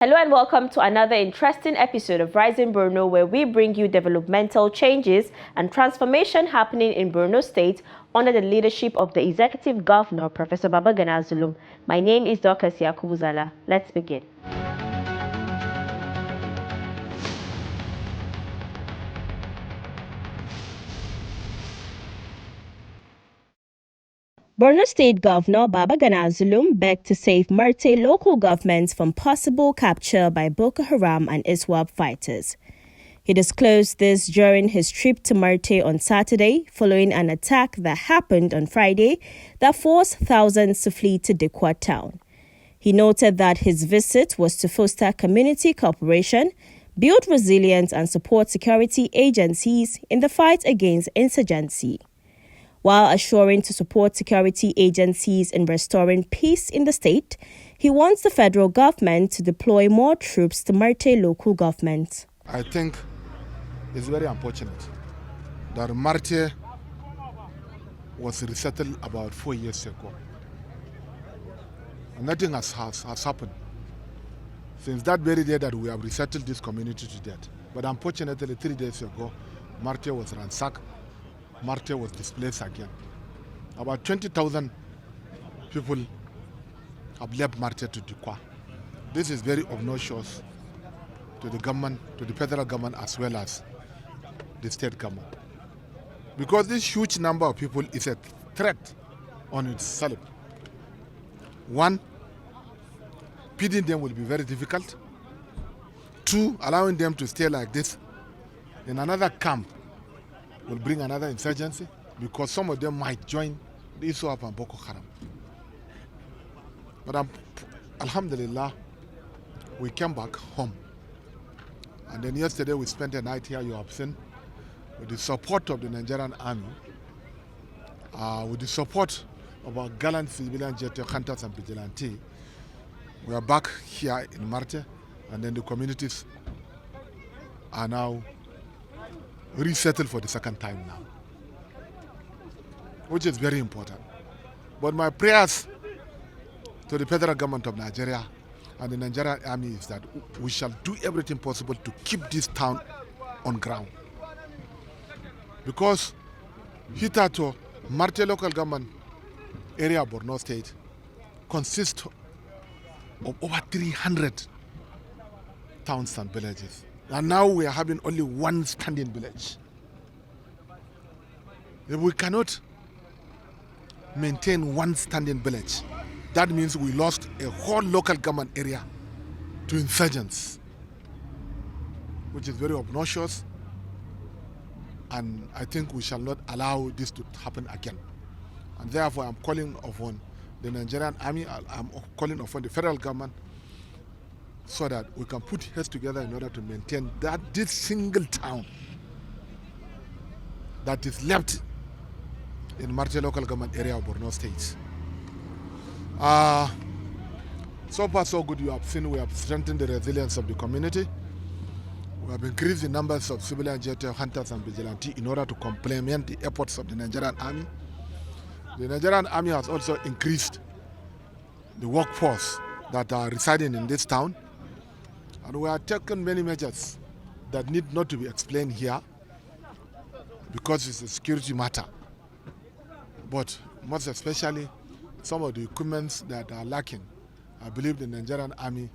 Hello and welcome to another interesting episode of Rising Borno, where we bring you developmental changes and transformation happening in Borno State under the leadership of the Executive Governor, Professor Babagana Zulum. My name is Dr. Yakubu Zala. Let's begin. Borno State Governor Babagana Zulum begged to save Marte local governments from possible capture by Boko Haram and ISWAP fighters. He disclosed this during his trip to Marte on Saturday, following an attack that happened on Friday that forced thousands to flee to Dikwa town. He noted that his visit was to foster community cooperation, build resilience and support security agencies in the fight against insurgency. While assuring to support security agencies in restoring peace in the state, he wants the federal government to deploy more troops to Marte local government. I think it's very unfortunate that Marte was resettled about 4 years ago. And nothing has happened since that very day that we have resettled this community to death. But unfortunately, 3 days ago, Marte was ransacked. Marte was displaced again. About 20,000 people have left Marte to Dikwa. This is very obnoxious to the government, to the federal government, as well as the state government. Because this huge number of people is a threat on itself. One, feeding them will be very difficult. Two, allowing them to stay like this in another camp will bring another insurgency, because some of them might join the ISWAP and Boko Haram. But Alhamdulillah, we came back home. And then yesterday we spent a night here, you have seen, with the support of the Nigerian army, with the support of our gallant civilian jet hunters and vigilante. We are back here in Marte, and then the communities are now resettled for the second time now, which is very important. But my prayers to the federal government of Nigeria and the Nigerian army is that we shall do everything possible to keep this town on ground. Because hitherto, Marte local government area of Borno State consists of over 300 towns and villages. And now we are having only one standing village. If we cannot maintain one standing village, that means we lost a whole local government area to insurgents, which is very obnoxious. And I think we shall not allow this to happen again. And therefore, I'm calling upon the Nigerian army, I'm calling upon the federal government, so that we can put heads together in order to maintain that this single town that is left in Marte local government area of Borno State. So far so good. You have seen we have strengthened the resilience of the community. We have increased the numbers of civilian jet hunters and vigilante in order to complement the efforts of the Nigerian army. The Nigerian army has also increased the workforce that are residing in this town. And we have taken many measures that need not to be explained here, because it's a security matter. But most especially, some of the equipments that are lacking, I believe the Nigerian army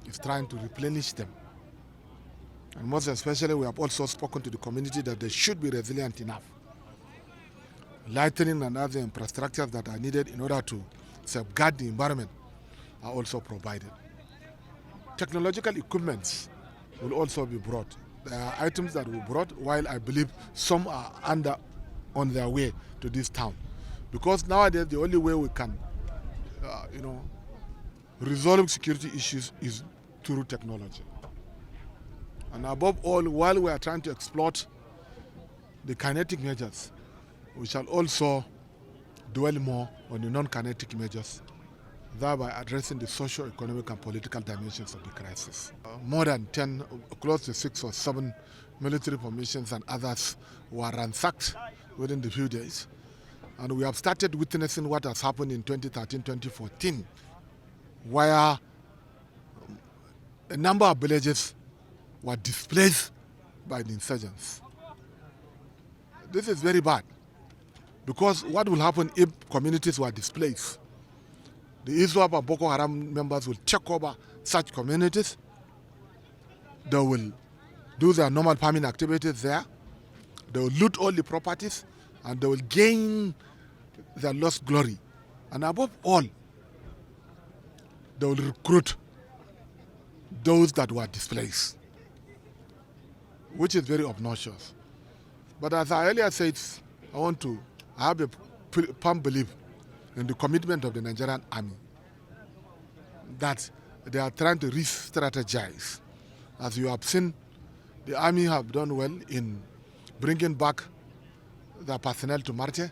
is trying to replenish them. And most especially, we have also spoken to the community that they should be resilient enough. Lighting and other infrastructures that are needed in order to safeguard the environment are also provided. Technological equipments will also be brought. There are items that we brought, while I believe some are on their way to this town. Because nowadays the only way we can resolve security issues is through technology. And above all, while we are trying to exploit the kinetic measures, we shall also dwell more on the non-kinetic measures, thereby addressing the socio-economic and political dimensions of the crisis. More than 10, close to 6 or 7 military formations and others were ransacked within the few days. And we have started witnessing what has happened in 2013-2014, where a number of villages were displaced by the insurgents. This is very bad, because what will happen if communities were displaced? The ISWAP and Boko Haram members will take over such communities. They will do their normal farming activities there. They will loot all the properties, and they will gain their lost glory. And above all, they will recruit those that were displaced, which is very obnoxious. But as I earlier said, I have a firm belief in the commitment of the Nigerian army, that they are trying to re-strategize. As you have seen, the army have done well in bringing back their personnel to Marte.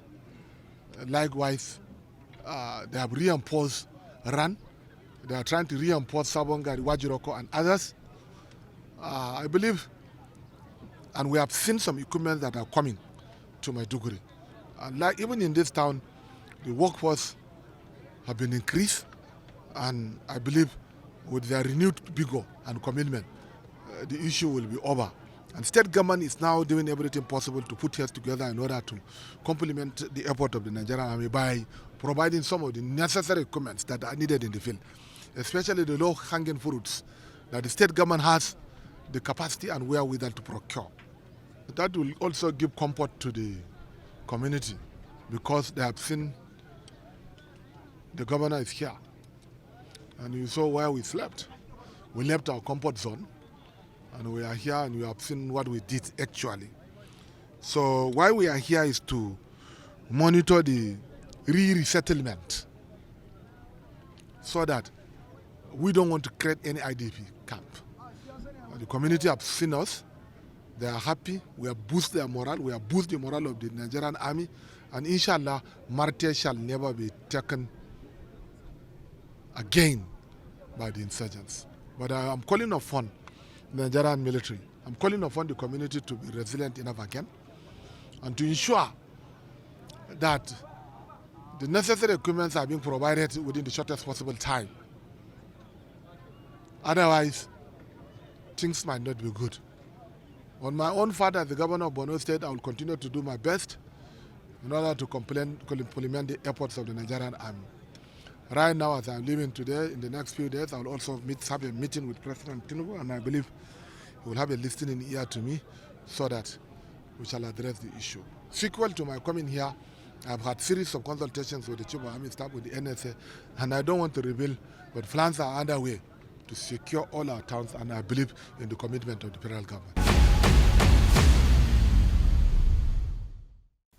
Likewise, they have reinforced Ran. They are trying to reinforce Sabongari, Wajiroko, and others. I believe, and we have seen some equipment that are coming to Maiduguri. Like even in this town, the workforce have been increased, and I believe with their renewed vigor and commitment, the issue will be over. And state government is now doing everything possible to put heads together in order to complement the effort of the Nigerian army by providing some of the necessary equipment that are needed in the field, especially the low-hanging fruits that the state government has the capacity and wherewithal to procure. That will also give comfort to the community, because they have seen the governor is here. And you saw where we slept. We left our comfort zone, and we are here, and you have seen what we did actually. So why we are here is to monitor the resettlement, so that we don't want to create any IDP camp. The community have seen us. They are happy. We have boosted their morale. We have boosted the morale of the Nigerian army. And inshallah, Marte shall never be taken again by the insurgents. But I am calling upon the Nigerian military. I'm calling upon the community to be resilient enough again, and to ensure that the necessary equipment are being provided within the shortest possible time. Otherwise, things might not be good. On my own part as the governor of Borno State, I will continue to do my best in order to implement the efforts of the Nigerian army. Right now, as I'm leaving today, in the next few days, I will also have a meeting with President Tinubu, and I believe he will have a listening ear to me, so that we shall address the issue. Sequel to my coming here, I've had series of consultations with the Chief of Army Staff, with the NSA, and I don't want to reveal, but plans are underway to secure all our towns, and I believe in the commitment of the federal government.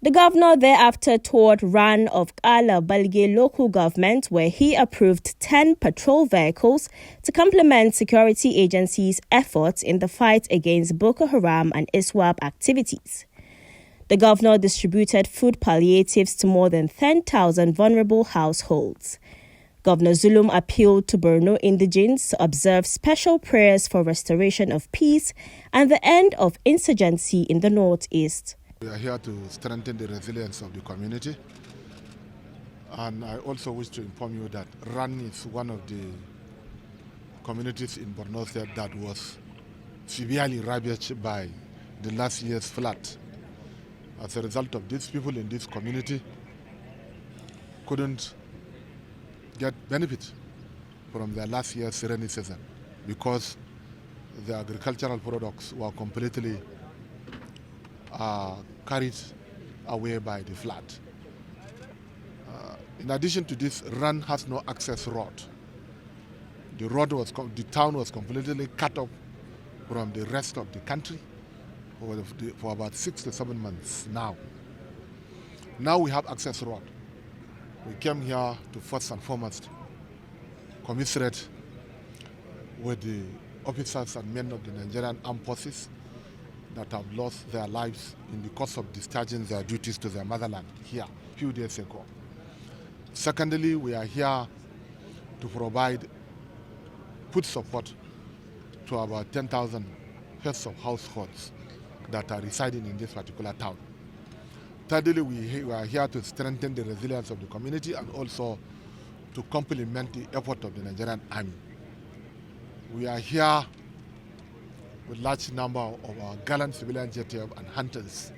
The governor thereafter toured Ran of Ala Balge local government, where he approved 10 patrol vehicles to complement security agencies' efforts in the fight against Boko Haram and ISWAP activities. The governor distributed food palliatives to more than 10,000 vulnerable households. Governor Zulum appealed to Borno indigents to observe special prayers for restoration of peace and the end of insurgency in the northeast. We are here to strengthen the resilience of the community, and I also wish to inform you that Ran is one of the communities in Borno State that was severely ravaged by the last year's flood. As a result of this, people in this community couldn't get benefit from their last year's rainy season, because the agricultural products were completely carried away by the flood. In addition to this, Ran has no access road. The town was completely cut off from the rest of the country for about 6 to 7 months now. Now we have access road. We came here to first and foremost commiserate with the officers and men of the Nigerian Armed Forces that have lost their lives in the course of discharging their duties to their motherland here a few days ago. Secondly, we are here to provide food support to about 10,000 heads of households that are residing in this particular town. Thirdly, we are here to strengthen the resilience of the community and also to complement the effort of the Nigerian army. We are here with large number of our gallant civilian JTF and hunters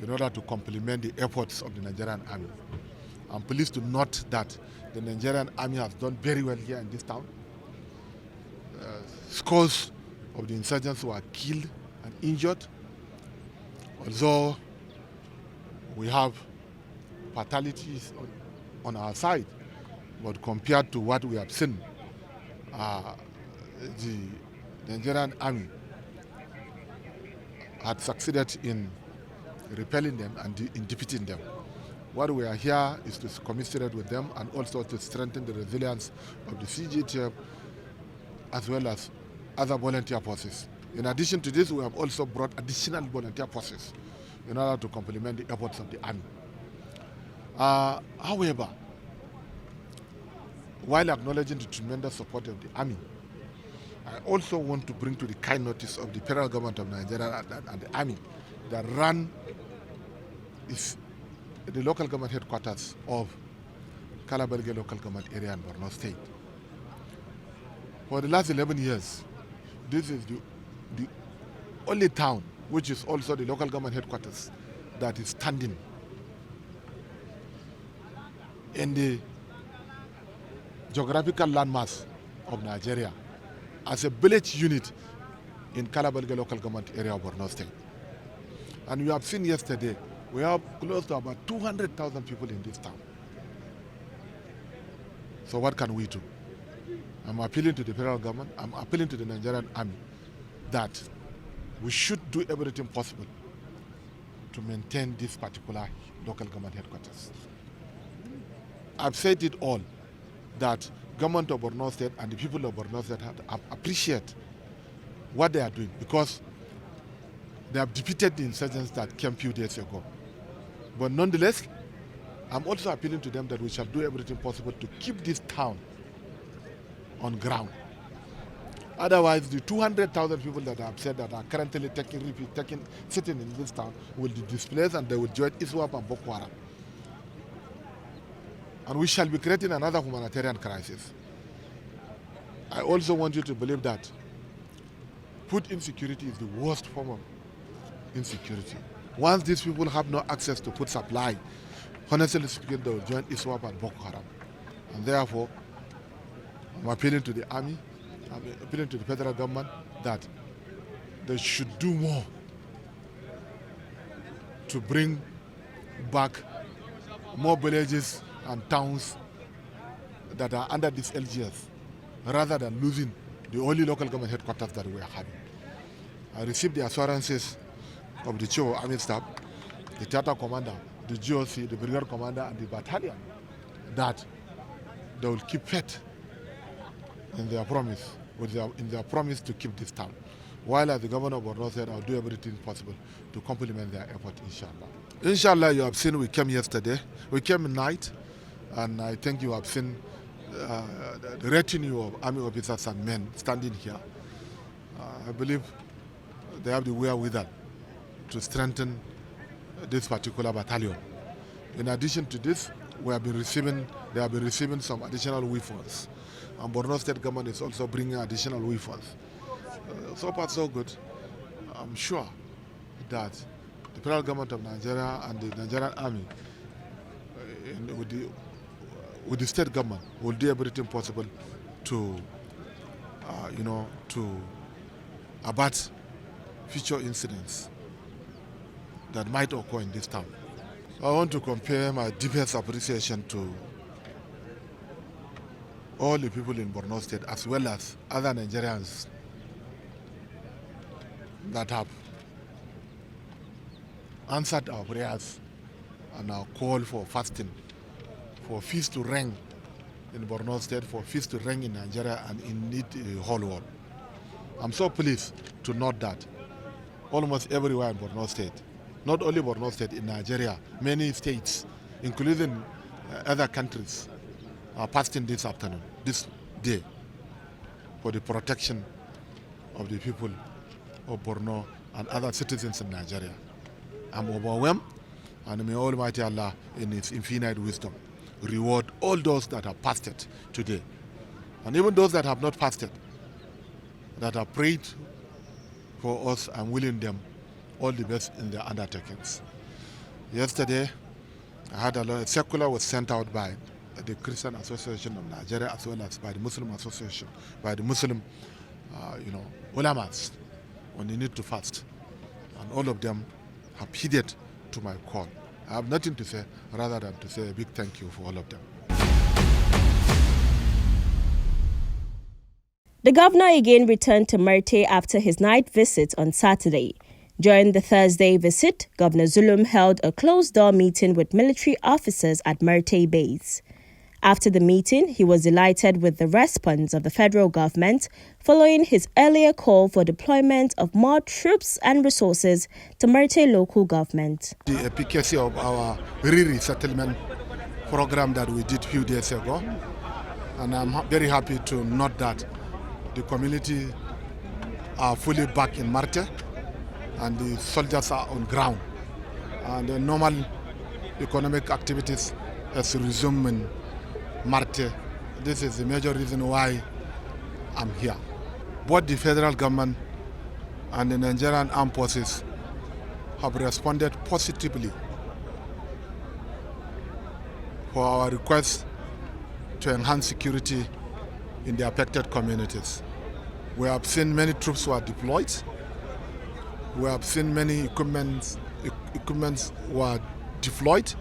in order to complement the efforts of the Nigerian Army. I'm pleased to note that the Nigerian Army has done very well here in this town. Scores of the insurgents were killed and injured. Although we have fatalities on our side, but compared to what we have seen, the Nigerian Army had succeeded in repelling them and in defeating them. What we are here is to commiserate with them and also to strengthen the resilience of the CGTF as well as other volunteer forces. In addition to this, we have also brought additional volunteer forces in order to complement the efforts of the army. However, while acknowledging the tremendous support of the army, I also want to bring to the kind notice of the federal government of Nigeria and the army that run is the local government headquarters of Kalabalge local government area in Borno State. For the last 11 years, this is the only town which is also the local government headquarters that is standing in the geographical landmass of Nigeria as a village unit in Kalabalge local government area of Borno State. And you have seen yesterday, we have close to about 200,000 people in this town. So what can we do? I'm appealing to the federal government, I'm appealing to the Nigerian army that we should do everything possible to maintain this particular local government headquarters. I've said it all, that government of Borno State and the people of Borno State have appreciate what they are doing because they have defeated the insurgents that came a few days ago. But nonetheless, I'm also appealing to them that we shall do everything possible to keep this town on ground. Otherwise, the 200,000 people that I have said that are currently sitting in this town will be displaced and they will join ISWAP and Boko Haram. And we shall be creating another humanitarian crisis. I also want you to believe that food insecurity is the worst form of insecurity. Once these people have no access to food supply, honestly speaking, they will join ISWAP and Boko Haram. And therefore, I'm appealing to the army, I'm appealing to the federal government that they should do more to bring back more villages and towns that are under this LGS rather than losing the only local government headquarters that we are having. I received the assurances of the Chief of Army Staff, the theater commander, the GOC, the brigade commander, and the battalion that they will keep faith in their promise, in their promise to keep this town. While as the governor of Borno said, I'll do everything possible to complement their effort, inshallah. Inshallah, you have seen we came yesterday. We came at night, and I think you have seen the retinue of army officers and men standing here. I believe they have the wherewithal to strengthen this particular battalion. In addition to this, they have been receiving some additional weapons. And Borno State government is also bringing additional weapons. So far, so good. I'm sure that the federal government of Nigeria and the Nigerian army, with the state government, will do everything possible to, to abort future incidents that might occur in this town. I want to compare my deepest appreciation to all the people in Borno State as well as other Nigerians that have answered our prayers and our call for fasting, for peace to reign in Borno State, for peace to reign in Nigeria and indeed the whole world. I'm so pleased to note that almost everywhere in Borno State, not only Borno State, in Nigeria, many states, including other countries, are fasting this afternoon, this day, for the protection of the people of Borno and other citizens in Nigeria. I'm overwhelmed, and may Almighty Allah, in His infinite wisdom, reward all those that have fasted today. And even those that have not fasted, that have prayed for us and willing them all the best in their undertakings. Yesterday, I had a circular was sent out by the Christian Association of Nigeria as well as by the Muslim Association, by the Muslim, ulamas on the need to fast. And all of them have heeded to my call. I have nothing to say rather than to say a big thank you for all of them. The governor again returned to Marte after his night visit on Saturday. During the Thursday visit, Governor Zulum held a closed-door meeting with military officers at Marte Base. After the meeting, he was delighted with the response of the federal government following his earlier call for deployment of more troops and resources to Marte local government. The efficacy of our resettlement program that we did a few days ago, and I'm very happy to note that the community are fully back in Marte and the soldiers are on ground. And the normal economic activities has resumed in Marte. This is the major reason why I'm here. Both the federal government and the Nigerian armed forces have responded positively for our request to enhance security in the affected communities. We have seen many troops who are deployed. We have seen many equipments were deployed,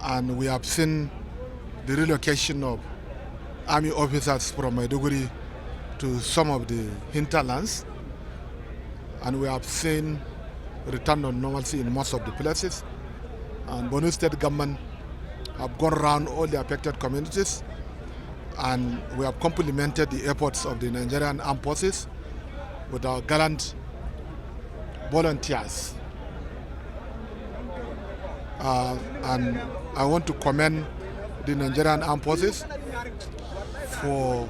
and we have seen the relocation of army officers from Maiduguri to some of the hinterlands, and we have seen return of normalcy in most of the places. And Borno state government have gone around all the affected communities, and we have complemented the efforts of the Nigerian armed forces with our gallant volunteers. And I want to commend the Nigerian armed forces for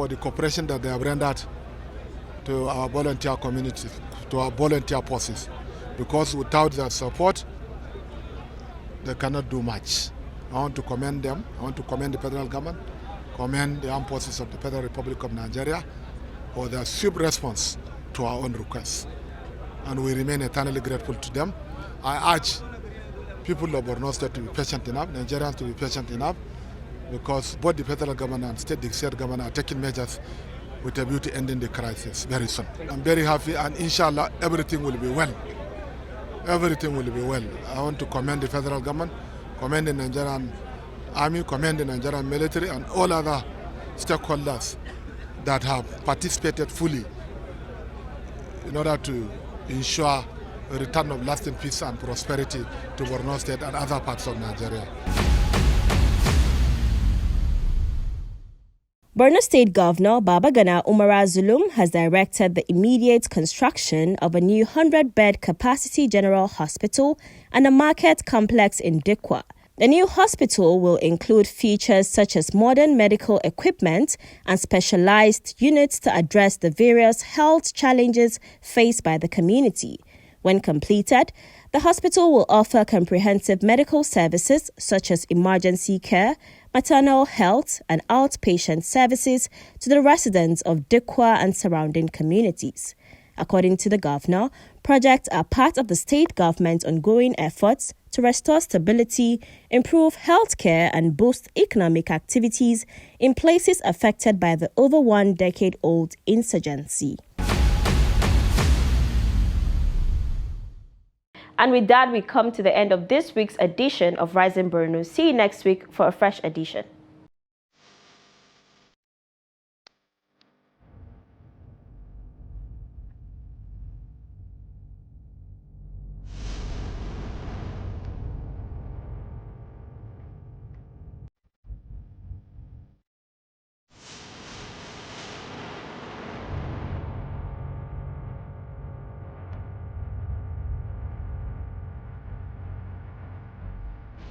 the cooperation that they have rendered to our volunteer communities, to our volunteer forces, because without their support, they cannot do much. I want to commend them. I want to commend the federal government, commend the armed forces of the Federal Republic of Nigeria for their swift response to our own requests. And we remain eternally grateful to them. I urge people of Borno State to be patient enough, Nigerians to be patient enough, because both the federal government and state government are taking measures with a view to ending the crisis very soon. I'm very happy, and inshallah everything will be well. Everything will be well. I want to commend the federal government, commend the Nigerian army, commend the Nigerian military, and all other stakeholders that have participated fully in order to ensure a return of lasting peace and prosperity to Borno State and other parts of Nigeria. Borno State Governor Babagana Umara Zulum has directed the immediate construction of a new 100-bed capacity general hospital and a market complex in Dikwa. The new hospital will include features such as modern medical equipment and specialized units to address the various health challenges faced by the community. When completed, the hospital will offer comprehensive medical services such as emergency care, maternal health, and outpatient services to the residents of Dikwa and surrounding communities. According to the governor, projects are part of the state government's ongoing efforts to restore stability, improve healthcare, and boost economic activities in places affected by the over 1 decade-old insurgency. And with that, we come to the end of this week's edition of Rising Borno. See you next week for a fresh edition.